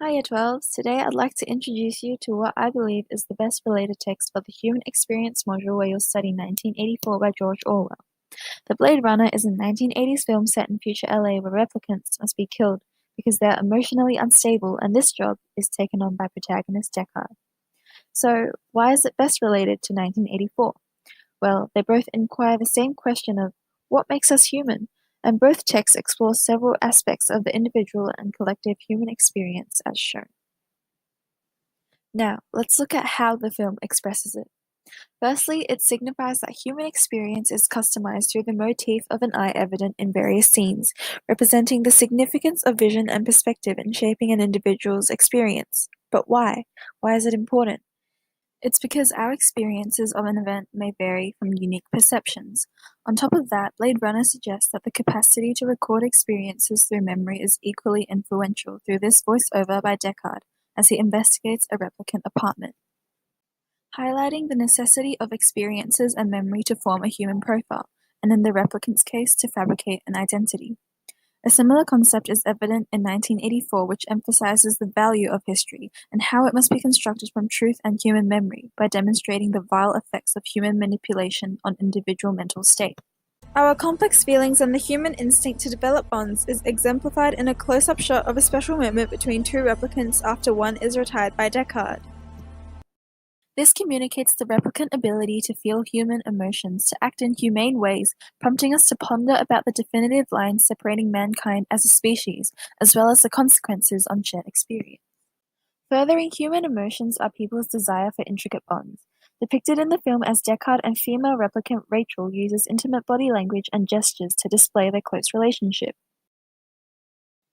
Hi, Year 12s. Today I'd like to introduce you to what I believe is the best related text for the Human Experience module where you'll study 1984 by George Orwell. The Blade Runner is a 1980s film set in future LA where replicants must be killed because they're emotionally unstable, and this job is taken on by protagonist Deckard. So, why is it best related to 1984? Well, they both inquire the same question of what makes us human, and both texts explore several aspects of the individual and collective human experience as shown. Now, let's look at how the film expresses it. Firstly, it signifies that human experience is customized through the motif of an eye evident in various scenes, representing the significance of vision and perspective in shaping an individual's experience. But why? Why is it important? It's because our experiences of an event may vary from unique perceptions. On top of that, Blade Runner suggests that the capacity to record experiences through memory is equally influential through this voiceover by Deckard as he investigates a replicant apartment, highlighting the necessity of experiences and memory to form a human profile, and in the replicant's case, to fabricate an identity. A similar concept is evident in 1984, which emphasizes the value of history and how it must be constructed from truth and human memory by demonstrating the vile effects of human manipulation on individual mental state. Our complex feelings and the human instinct to develop bonds is exemplified in a close-up shot of a special moment between two replicants after one is retired by Deckard. This communicates the replicant ability to feel human emotions, to act in humane ways, prompting us to ponder about the definitive lines separating mankind as a species, as well as the consequences on shared experience. Furthering human emotions are people's desire for intricate bonds. Depicted in the film as Deckard and female replicant Rachel uses intimate body language and gestures to display their close relationship.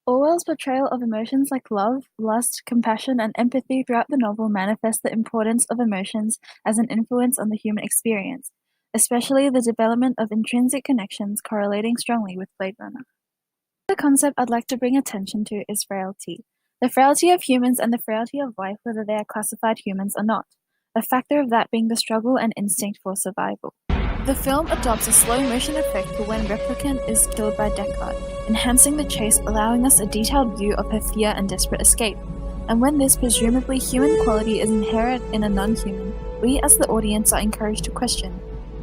Orwell's portrayal of emotions like love, lust, compassion, and empathy throughout the novel manifests the importance of emotions as an influence on the human experience, especially the development of intrinsic connections correlating strongly with Blade Runner. The concept I'd like to bring attention to is frailty. The frailty of humans and the frailty of life, whether they are classified humans or not, a factor of that being the struggle and instinct for survival. The film adopts a slow-motion effect for when Replicant is killed by Deckard, enhancing the chase, allowing us a detailed view of her fear and desperate escape. And when this presumably human quality is inherent in a non-human, we as the audience are encouraged to question,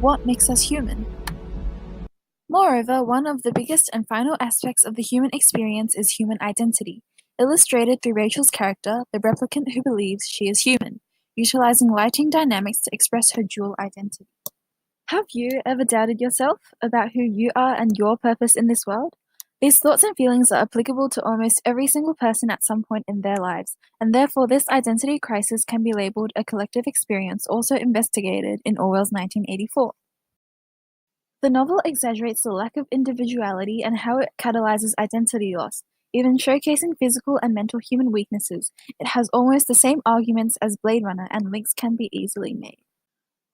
what makes us human? Moreover, one of the biggest and final aspects of the human experience is human identity, illustrated through Rachel's character, the replicant who believes she is human, utilizing lighting dynamics to express her dual identity. Have you ever doubted yourself about who you are and your purpose in this world? These thoughts and feelings are applicable to almost every single person at some point in their lives, and therefore this identity crisis can be labeled a collective experience also investigated in Orwell's 1984. The novel exaggerates the lack of individuality and how it catalyzes identity loss, even showcasing physical and mental human weaknesses. It has almost the same arguments as Blade Runner, and links can be easily made.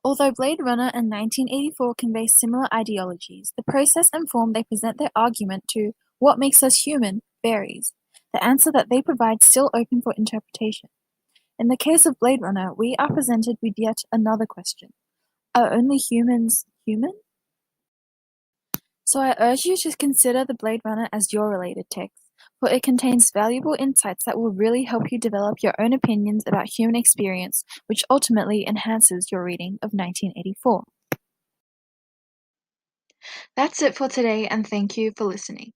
Although Blade Runner and 1984 convey similar ideologies, the process and form they present their argument to what makes us human varies. The answer that they provide still open for interpretation. In the case of Blade Runner, we are presented with yet another question. Are only humans human? So I urge you to consider the Blade Runner as your related text, for it contains valuable insights that will really help you develop your own opinions about human experience, which ultimately enhances your reading of 1984. That's it for today, and thank you for listening.